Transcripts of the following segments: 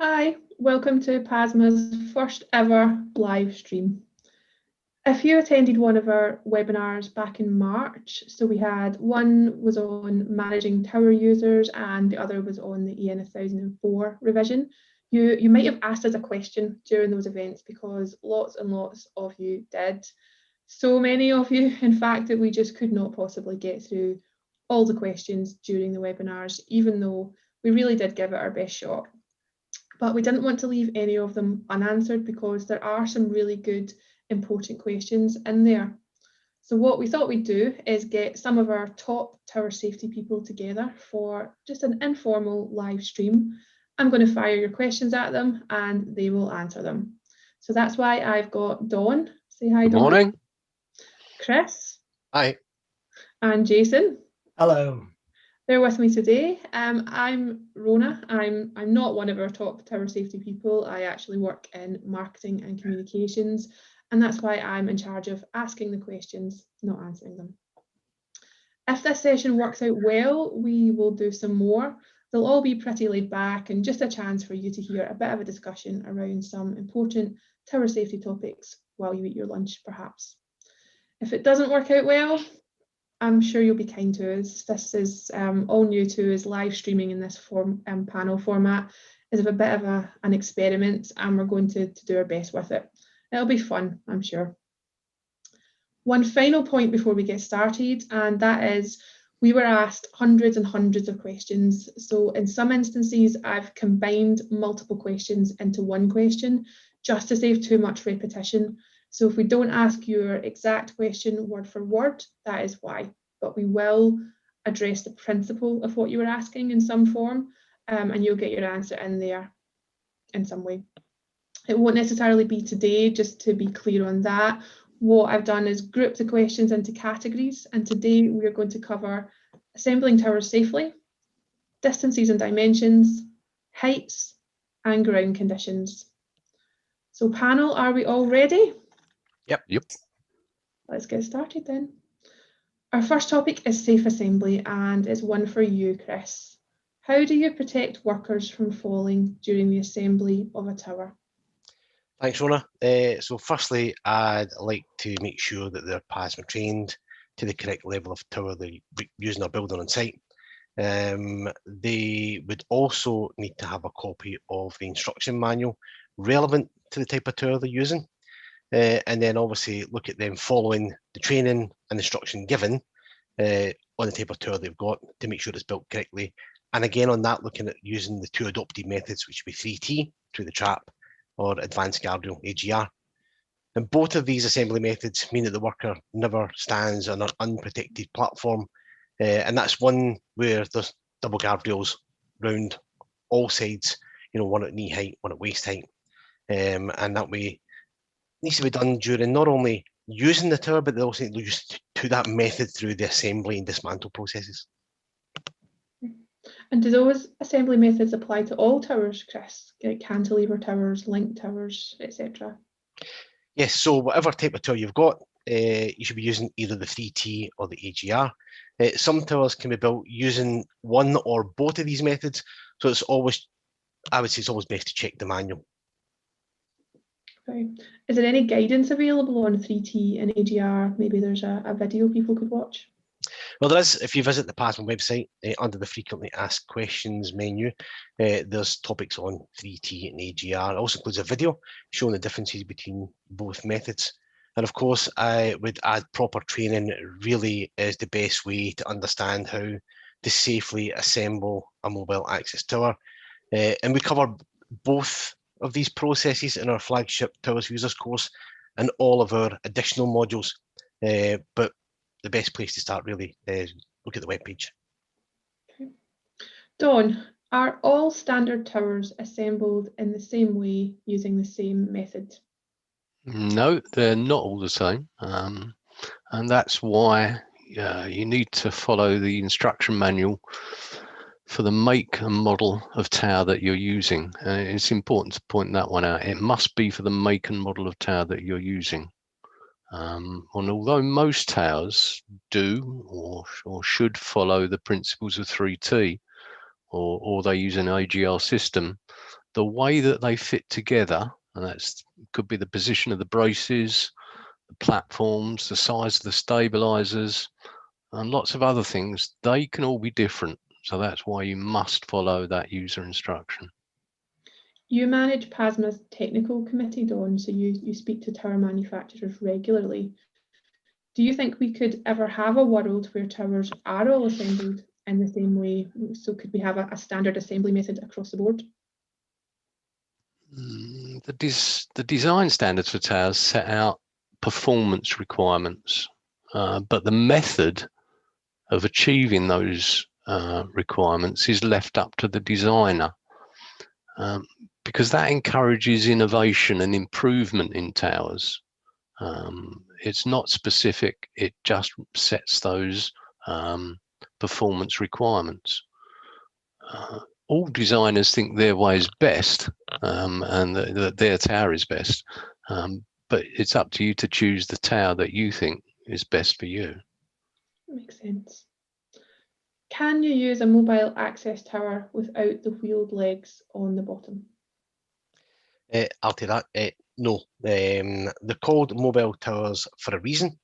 Hi, welcome to PASMA's first ever live stream. If you attended one of our webinars back in March, so we had one was on managing tower users and the other was on the EN 1004 revision, you might have asked us a question during those events because lots and lots of you did. So many of you, in fact, that we just could not possibly get through all the questions during the webinars, even though we really did give it our best shot. But we didn't want to leave any of them unanswered because there are some really good, important questions in there. So what we thought we'd do is get some of our top tower safety people together for just an informal live stream. I'm going to fire your questions at them and they will answer them. So that's why I've got Dawn. Say hi, Dawn. Good morning. Chris. Hi. And Jason. Hello. They're with me today. I'm Rona. I'm not one of our top tower safety people. I actually work in marketing and communications, and that's why I'm in charge of asking the questions, not answering them. If this session works out well, we will do some more. They'll all be pretty laid back and just a chance for you to hear a bit of a discussion around some important tower safety topics while you eat your lunch, perhaps. If it doesn't work out well, I'm sure you'll be kind to us. This is all new to us. Live streaming in this panel format is a bit of an experiment, and we're going to do our best with it. It'll be fun, I'm sure. One final point before we get started, and that is we were asked hundreds and hundreds of questions. So in some instances, I've combined multiple questions into one question just to save too much repetition. So if we don't ask your exact question word for word, that is why. But we will address the principle of what you were asking in some form, and you'll get your answer in there in some way. It won't necessarily be today, just to be clear on that. What I've done is group the questions into categories, and today we are going to cover assembling towers safely, distances and dimensions, heights, and ground conditions. So panel, are we all ready? Yep. Let's get started then. Our first topic is safe assembly, and it's one for you, Chris. How do you protect workers from falling during the assembly of a tower? Thanks, Rona. So firstly, I'd like to make sure that they're PASMA trained to the correct level of tower they're using or building on site. They would also need to have a copy of the instruction manual relevant to the type of tower they're using. And then obviously look at them following the training and instruction given on the type of tower they've got to make sure it's built correctly. And again, on that, looking at using the two adopted methods, which would be 3T through the trap or advanced guardrail AGR. And both of these assembly methods mean that the worker never stands on an unprotected platform. And that's one where there's double guardrails round all sides, one at knee height, one at waist height. And that way needs to be done during not only using the tower, but they also use to that method through the assembly and dismantle processes. And do those assembly methods apply to all towers, Chris? Like cantilever towers, link towers, etc.? Yes, so whatever type of tower you've got, you should be using either the 3T or the AGR. Some towers can be built using one or both of these methods, so it's always, I would say it's always best to check the manual. Okay. Is there any guidance available on 3T and AGR? Maybe there's a video people could watch? Well, there is. If you visit the PASMA website, under the frequently asked questions menu, there's topics on 3T and AGR. It also includes a video showing the differences between both methods. And of course, I would add proper training really is the best way to understand how to safely assemble a mobile access tower. And we cover both of these processes in our flagship Towers Users course and all of our additional modules. But the best place to start really is look at the webpage. Okay. Dawn, are all standard towers assembled in the same way using the same method? No, they're not all the same. And that's why you need to follow the instruction manual for the make and model of tower that you're using. It's important to point that one out. It must be for the make and model of tower that you're using. And although most towers do or should follow the principles of 3T, or they use an AGR system, the way that they fit together, and that's could be the position of the braces, the platforms, the size of the stabilizers, and lots of other things, they can all be different. So that's why you must follow that user instruction. You manage PASMA's technical committee, Dawn, so you speak to tower manufacturers regularly. Do you think we could ever have a world where towers are all assembled in the same way? So could we have a standard assembly method across the board? The design standards for towers set out performance requirements, but the method of achieving those requirements is left up to the designer, because that encourages innovation and improvement in towers. It's not specific, it just sets those performance requirements. All designers think their way is best, and that their tower is best, but it's up to you to choose the tower that you think is best for you. Makes sense. Can you use a mobile access tower without the wheeled legs on the bottom? I'll take that. No, they're called mobile towers for a reason.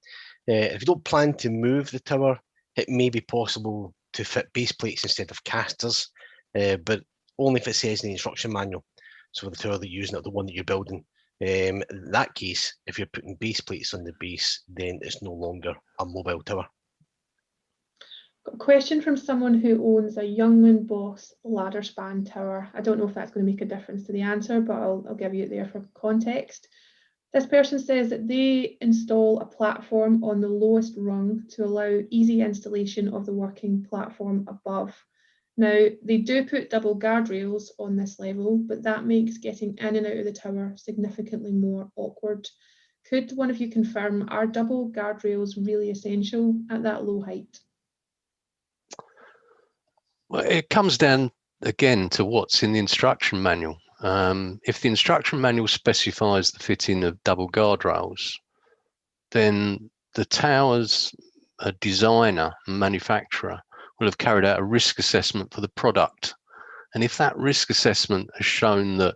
If you don't plan to move the tower, it may be possible to fit base plates instead of casters, but only if it says in the instruction manual. So for the tower that you're using, the one that you're building, in that case, if you're putting base plates on the base, then it's no longer a mobile tower. Got a question from someone who owns a Youngman Boss ladder span tower. I don't know if that's going to make a difference to the answer, but I'll give you it there for context. This person says that they install a platform on the lowest rung to allow easy installation of the working platform above. Now, they do put double guardrails on this level, but that makes getting in and out of the tower significantly more awkward. Could one of you confirm, are double guardrails really essential at that low height? Well, it comes down again to what's in the instruction manual. If the instruction manual specifies the fitting of double guardrails, then the tower's designer and manufacturer will have carried out a risk assessment for the product. And if that risk assessment has shown that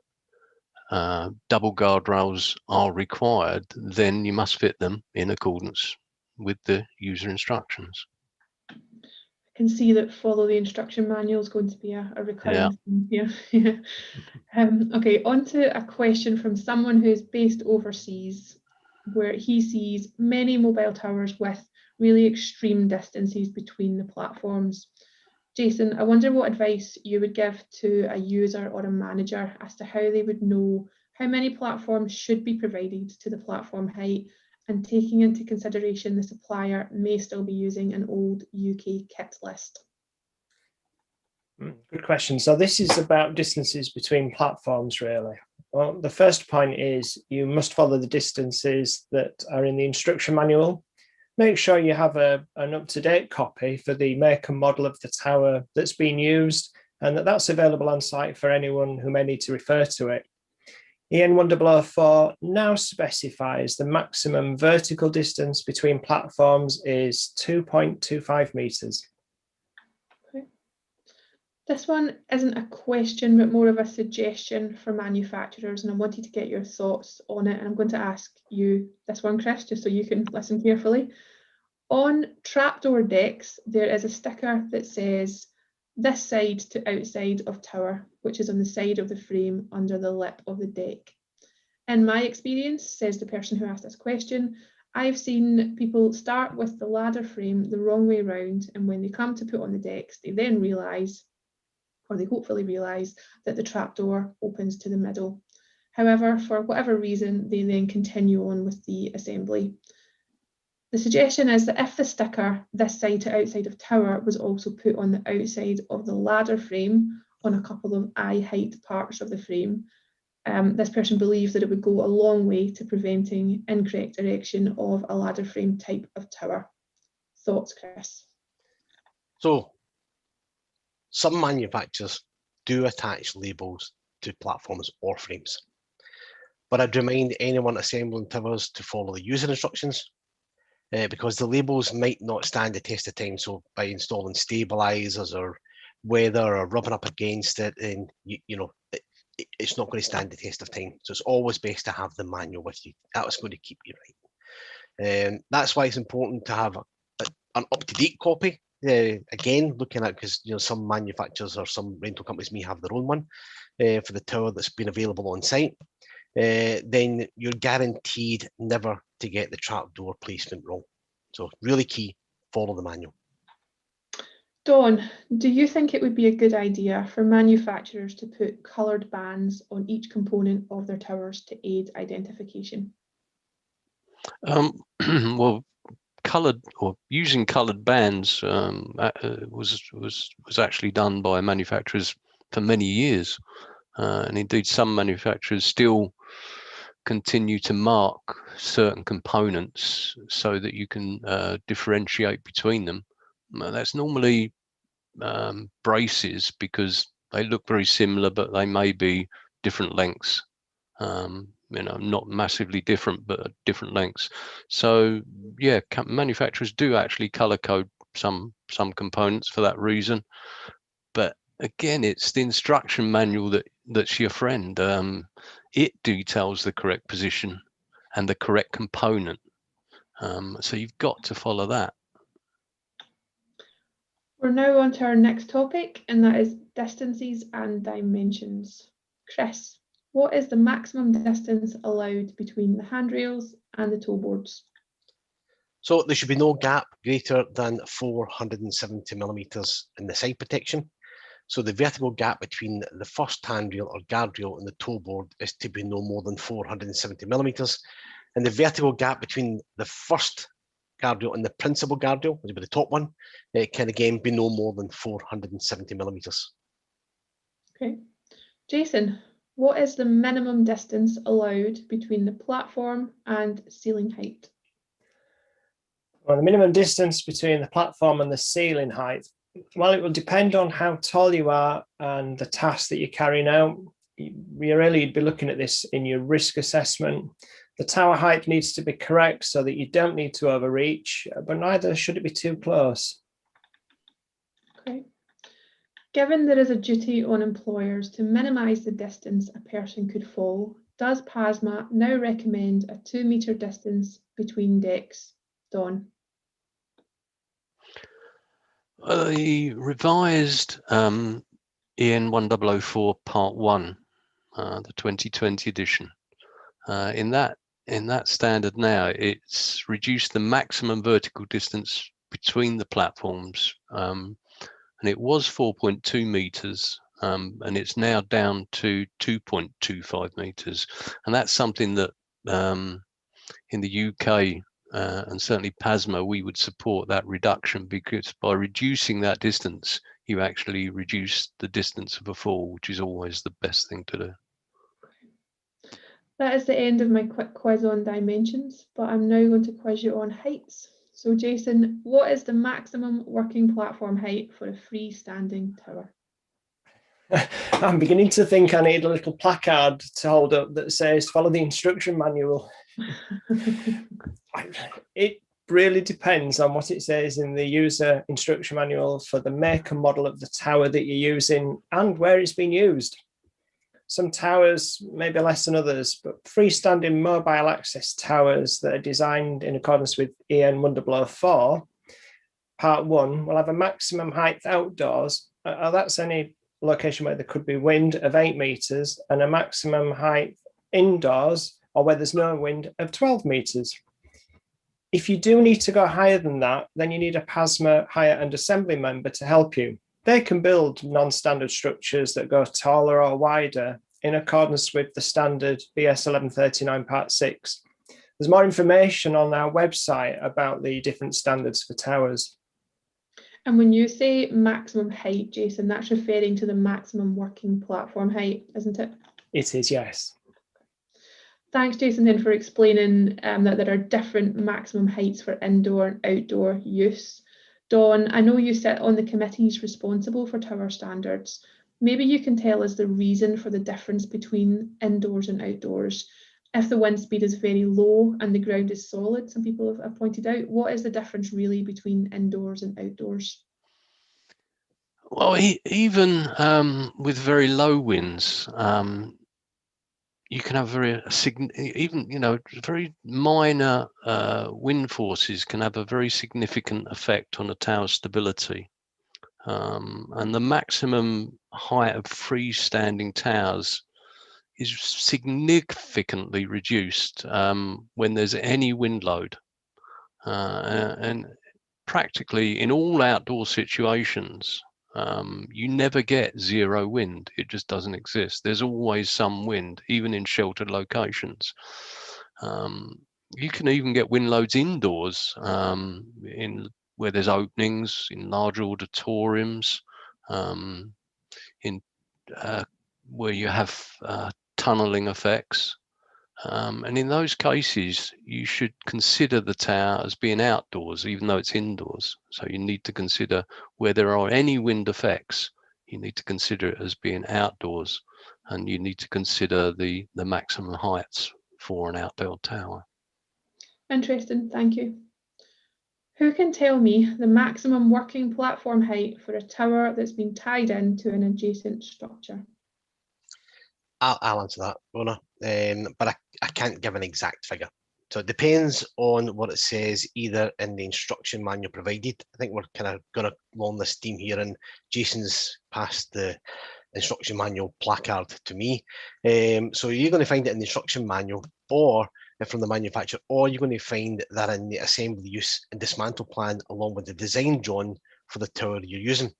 double guardrails are required, then you must fit them in accordance with the user instructions. I can see that follow the instruction manual is going to be a recurring theme here. Okay, on to a question from someone who's based overseas, where he sees many mobile towers with really extreme distances between the platforms. Jason, I wonder what advice you would give to a user or a manager as to how they would know how many platforms should be provided to the platform height, and taking into consideration the supplier may still be using an old UK kit list. Good question. So this is about distances between platforms, really. Well, the first point is you must follow the distances that are in the instruction manual. Make sure you have an up-to-date copy for the make and model of the tower that's being used, and that's available on site for anyone who may need to refer to it. EN 1004 now specifies the maximum vertical distance between platforms is 2.25 meters. Okay. This one isn't a question, but more of a suggestion for manufacturers, and I wanted to get your thoughts on it. And I'm going to ask you this one, Chris, just so you can listen carefully. On trapdoor decks, there is a sticker that says, "This side to outside of tower," which is on the side of the frame under the lip of the deck. In my experience, says the person who asked this question, I've seen people start with the ladder frame the wrong way round, and when they come to put on the decks, they then realise, or they hopefully realise, that the trapdoor opens to the middle. However, for whatever reason, they then continue on with the assembly. The suggestion is that if the sticker, "This side to outside of tower," was also put on the outside of the ladder frame on a couple of eye height parts of the frame, this person believes that it would go a long way to preventing incorrect erection of a ladder frame type of tower. Thoughts, Chris? So, some manufacturers do attach labels to platforms or frames, but I'd remind anyone assembling towers to follow the user instructions, because the labels might not stand the test of time. So by installing stabilizers or weather or rubbing up against it, and you know, it's not going to stand the test of time. So it's always best to have the manual with you. That's going to keep you right. That's why it's important to have an up-to-date copy. Again, looking at, because some manufacturers or some rental companies may have their own one for the tower that's been available on site. Then you're guaranteed never to get the trapdoor placement wrong. So really key, follow the manual. Dawn, do you think it would be a good idea for manufacturers to put coloured bands on each component of their towers to aid identification? Well, coloured or using coloured bands was actually done by manufacturers for many years, and indeed some manufacturers still continue to mark certain components so that you can differentiate between them. That's normally braces, because they look very similar, but they may be different lengths. Not massively different, but different lengths. So yeah, manufacturers do actually color code some components for that reason. But again, it's the instruction manual that's your friend. It details the correct position and the correct component. So you've got to follow that. We're now on to our next topic, and that is distances and dimensions. Chris, what is the maximum distance allowed between the handrails and the toe boards? So there should be no gap greater than 470 millimeters in the side protection. So the vertical gap between the first handrail or guardrail and the toe board is to be no more than 470 millimeters. And the vertical gap between the first guardrail and the principal guardrail, which would be the top one, it can again be no more than 470 millimeters. Okay. Jason, what is the minimum distance allowed between the platform and ceiling height? Well, the minimum distance between the platform and the ceiling height, well, it will depend on how tall you are and the task that you're carrying out. You really be looking at this in your risk assessment. The tower height needs to be correct so that you don't need to overreach, but neither should it be too close. Okay. Given there is a duty on employers to minimise the distance a person could fall, does PASMA now recommend a 2-metre distance between decks? Dawn. The revised EN 1004 Part 1, the 2020 edition, in that standard now, it's reduced the maximum vertical distance between the platforms, and it was 4.2 meters, and it's now down to 2.25 meters. And that's something that in the UK and certainly PASMA, we would support that reduction, because by reducing that distance, you actually reduce the distance of a fall, which is always the best thing to do. That is the end of my quick quiz on dimensions, but I'm now going to quiz you on heights. So Jason, what is the maximum working platform height for a freestanding tower? I'm beginning to think I need a little placard to hold up that says follow the instruction manual. It really depends on what it says in the user instruction manual for the make and model of the tower that you're using and where it's been used. Some towers may be less than others, but freestanding mobile access towers that are designed in accordance with EN 1004 Part 1 will have a maximum height outdoors. That's any location where there could be wind of 8 meters, and a maximum height indoors or where there's no wind of 12 meters. If you do need to go higher than that, then you need a PASMA hire and assembly member to help you. They can build non-standard structures that go taller or wider in accordance with the standard BS 1139 Part 6. There's more information on our website about the different standards for towers. And when you say maximum height, Jason, that's referring to the maximum working platform height, isn't it? It is, yes. Thanks, Jason, then for explaining that there are different maximum heights for indoor and outdoor use. Dawn, I know you sit on the committees responsible for tower standards. Maybe you can tell us the reason for the difference between indoors and outdoors. If the wind speed is very low and the ground is solid, some people have pointed out, what is the difference really between indoors and outdoors? Well, even with very low winds, you can have very very minor wind forces can have a very significant effect on a tower stability. And the maximum height of freestanding towers is significantly reduced when there's any wind load. And practically in all outdoor situations, you never get zero wind. It just doesn't exist. There's always some wind, even in sheltered locations. You can even get wind loads indoors, in where there's openings, in large auditoriums, in where you have tunneling effects. And in those cases, you should consider the tower as being outdoors, even though it's indoors. So you need to consider where there are any wind effects, you need to consider it as being outdoors, and you need to consider the maximum heights for an outdoor tower. Interesting, thank you. Who can tell me the maximum working platform height for a tower that's been tied into an adjacent structure? I'll answer that, Rona, but I can't give an exact figure. So it depends on what it says either in the instruction manual provided. I think we're kind of going to learn this theme here, and Jason's passed the instruction manual placard to me. So you're going to find it in the instruction manual or from the manufacturer, or you're going to find that in the assembly, use and dismantle plan along with the design drawing for the tower you're using.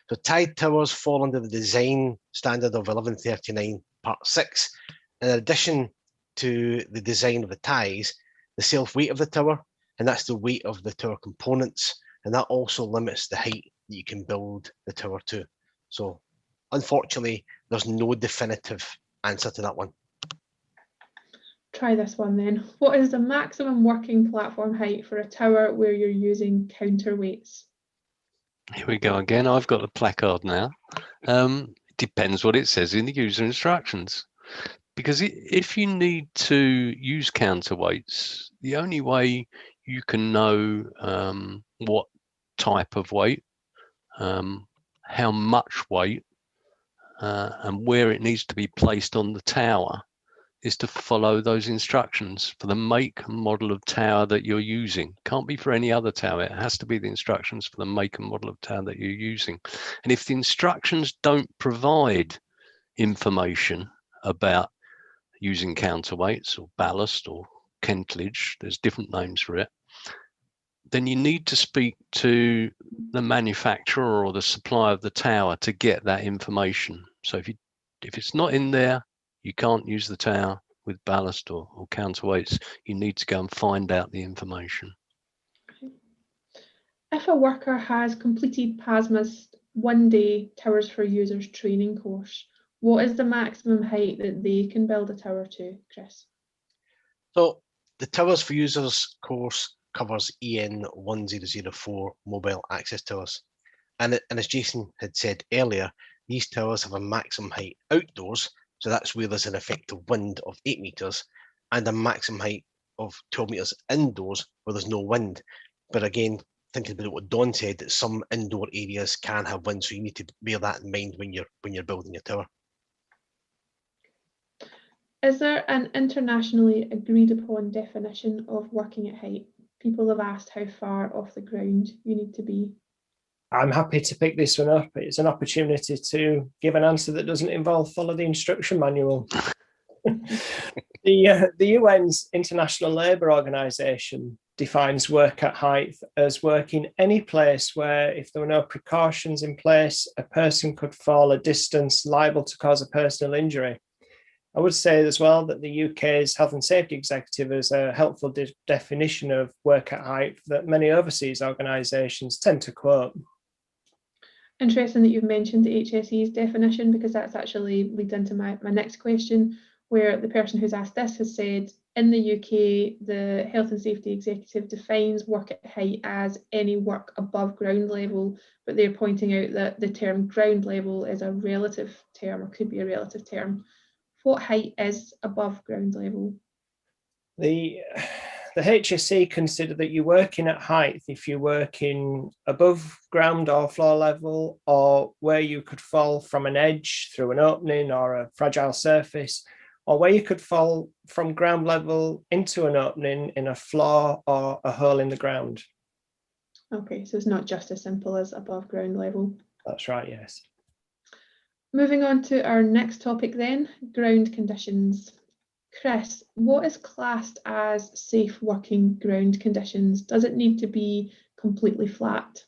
So tied towers fall under the design standard of 1139 part 6. In addition to the design of the ties, the self-weight of the tower, and that's the weight of the tower components, and that also limits the height that you can build the tower to. So unfortunately, there's no definitive answer to that one. Try this one then. What is the maximum working platform height for a tower where you're using counterweights? Here we go again. I've got the placard now. Depends what it says in the user instructions. Because if you need to use counterweights, the only way you can know what type of weight, how much weight, and where it needs to be placed on the tower is to follow those instructions for the make and model of tower that you're using. Can't be for any other tower. It has to be the instructions for the make and model of tower that you're using. And if the instructions don't provide information about using counterweights or ballast or kentlage, there's different names for it, then you need to speak to the manufacturer or the supplier of the tower to get that information. So if it's not in there, you can't use the tower with ballast or counterweights. You need to go and find out the information. If a worker has completed PASMA's one-day Towers for Users training course, what is the maximum height that they can build a tower to, Chris? So the Towers for Users course covers EN 1004 mobile access towers. And as Jason had said earlier, these towers have a maximum height outdoors, so that's where there's an effective wind of 8 meters, and a maximum height of 12 meters indoors where there's no wind. But again, thinking about what Don said, that some indoor areas can have wind, so you need to bear that in mind when you're building your tower. Is there an internationally agreed upon definition of working at height? People have asked how far off the ground you need to be. I'm happy to pick this one up. It's an opportunity to give an answer that doesn't involve follow the instruction manual. The UN's International Labour Organization defines work at height as working any place where, if there were no precautions in place, a person could fall a distance liable to cause a personal injury. I would say as well that the UK's Health and Safety Executive is a helpful definition of work at height that many overseas organisations tend to quote. Interesting that you've mentioned the HSE's definition, because that's actually leads into my next question, where the person who's asked this has said, in the UK, the Health and Safety Executive defines work at height as any work above ground level, but they're pointing out that the term ground level is a relative term, or could be a relative term. What height is above ground level? The the HSE consider that you're working at height if you're working above ground or floor level, or where you could fall from an edge through an opening or a fragile surface, or where you could fall from ground level into an opening in a floor or a hole in the ground. Okay, so it's not just as simple as above ground level. That's right, yes. Moving on to our next topic then, ground conditions. Chris, what is classed as safe working ground conditions? Does it need to be completely flat?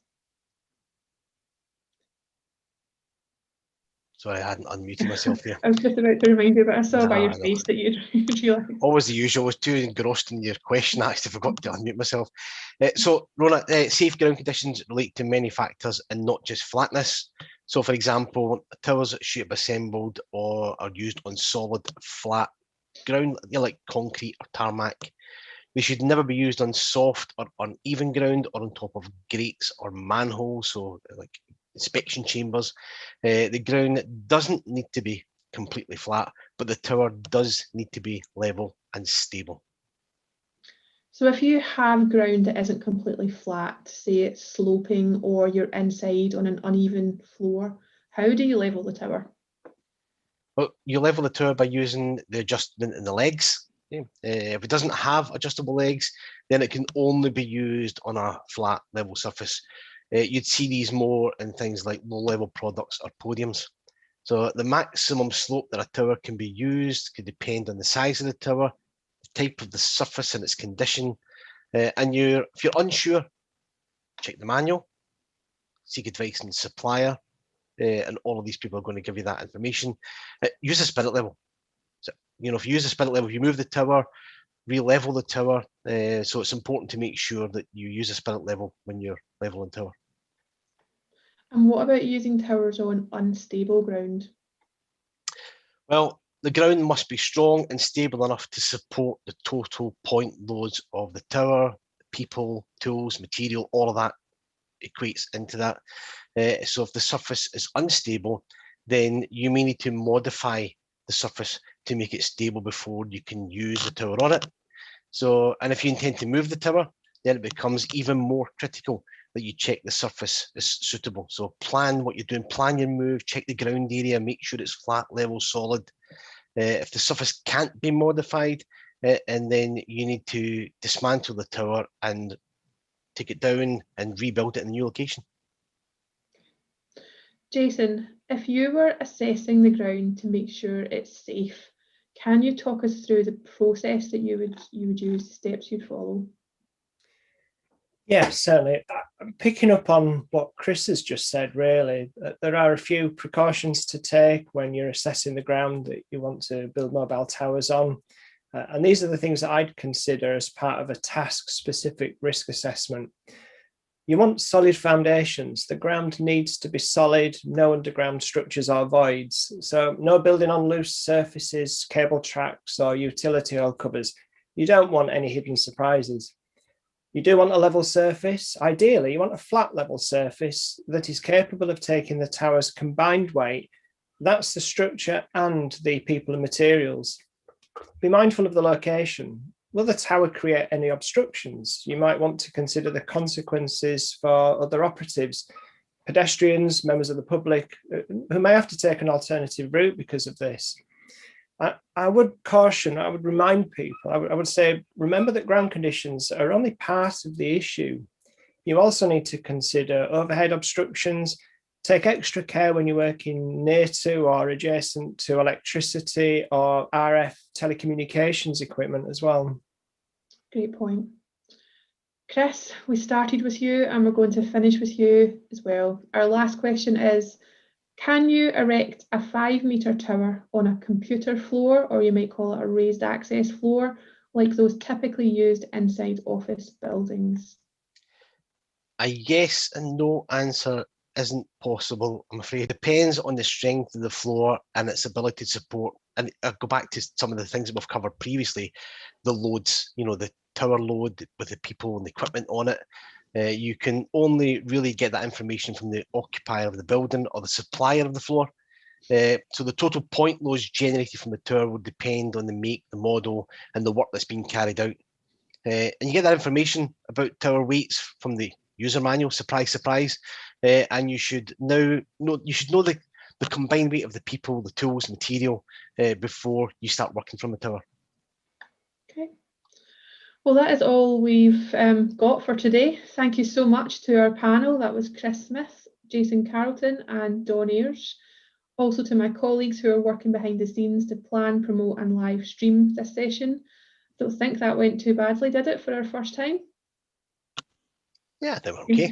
Sorry, I hadn't unmuted myself there. I was just about to remind you, but I saw by your No. face that you'd realised. Always the usual. I was too engrossed in your question, I actually forgot to unmute myself. So, Rona, safe ground conditions relate to many factors and not just flatness. So, for example, towers that should be assembled or are used on solid, flat ground, like concrete or tarmac. They should never be used on soft or uneven ground or on top of grates or manholes, so like inspection chambers. The ground doesn't need to be completely flat, but the tower does need to be level and stable. So if you have ground that isn't completely flat, say it's sloping or you're inside on an uneven floor, how do you level the tower? Well, you level the tower by using the adjustment in the legs. Okay? If it doesn't have adjustable legs, then it can only be used on a flat level surface. You'd see these more in things like low-level products or podiums. So the maximum slope that a tower can be used could depend on the size of the tower, the type of the surface and its condition. And if you're unsure, check the manual, seek advice from the supplier, and all of these people are going to give you that information. Use the spirit level. So, if you use the spirit level, if you move the tower, re-level the tower. So it's important to make sure that you use the spirit level when you're leveling tower. And what about using towers on unstable ground? Well, the ground must be strong and stable enough to support the total point loads of the tower, people, tools, material, all of that equates into that. So if the surface is unstable, then you may need to modify the surface to make it stable before you can use the tower on it. So, and if you intend to move the tower, then it becomes even more critical that you check the surface is suitable. So plan what you're doing, plan your move, check the ground area, make sure it's flat, level, solid. If the surface can't be modified, and then you need to dismantle the tower and take it down and rebuild it in a new location. Jason, if you were assessing the ground to make sure it's safe, can you talk us through the process that you would use, the steps you'd follow? Yeah, certainly. Picking up on what Chris has just said, really, there are a few precautions to take when you're assessing the ground that you want to build mobile towers on. And these are the things that I'd consider as part of a task-specific risk assessment. You want solid foundations. The ground needs to be solid, no underground structures or voids. So no building on loose surfaces, cable tracks or utility oil covers. You don't want any hidden surprises. You do want a level surface. Ideally, you want a flat level surface that is capable of taking the tower's combined weight. That's the structure and the people and materials. Be mindful of the location. Will the tower create any obstructions? You might want to consider the consequences for other operatives, pedestrians, members of the public, who may have to take an alternative route because of this. I would caution, I would remind people, I would say, remember that ground conditions are only part of the issue. You also need to consider overhead obstructions. Take extra care when you're working near to or adjacent to electricity or RF telecommunications equipment as well. Great point. Chris, we started with you and we're going to finish with you as well. Our last question is, can you erect a 5-metre tower on a computer floor, or you might call it a raised access floor, like those typically used inside office buildings? A yes and no answer isn't possible, I'm afraid. It depends on the strength of the floor and its ability to support. And I'll go back to some of the things that we've covered previously, the loads, the tower load with the people and the equipment on it. You can only really get that information from the occupier of the building or the supplier of the floor. So the total point loads generated from the tower would depend on the make, the model, and the work that's being carried out. And you get that information about tower weights from the user manual, surprise, surprise. And you should now know the combined weight of the people, the tools, material before you start working from the tower. Okay. Well, that is all we've got for today. Thank you so much to our panel. That was Chris Smith, Jason Carlton and Dawn Ayres. Also to my colleagues who are working behind the scenes to plan, promote and live stream this session. Don't think that went too badly, did it, for our first time? Yeah, they were okay.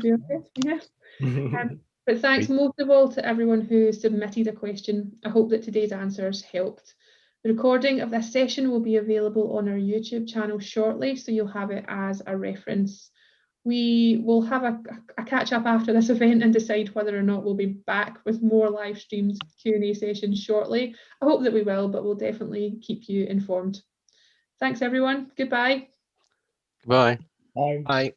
Yeah. But thanks most of all to everyone who submitted a question. I hope that today's answers helped. The recording of this session will be available on our YouTube channel shortly, so you'll have it as a reference. We will have a catch up after this event and decide whether or not we'll be back with more live streamed Q&A sessions shortly. I hope that we will, but we'll definitely keep you informed. Thanks everyone. Goodbye. Bye. Bye. Bye.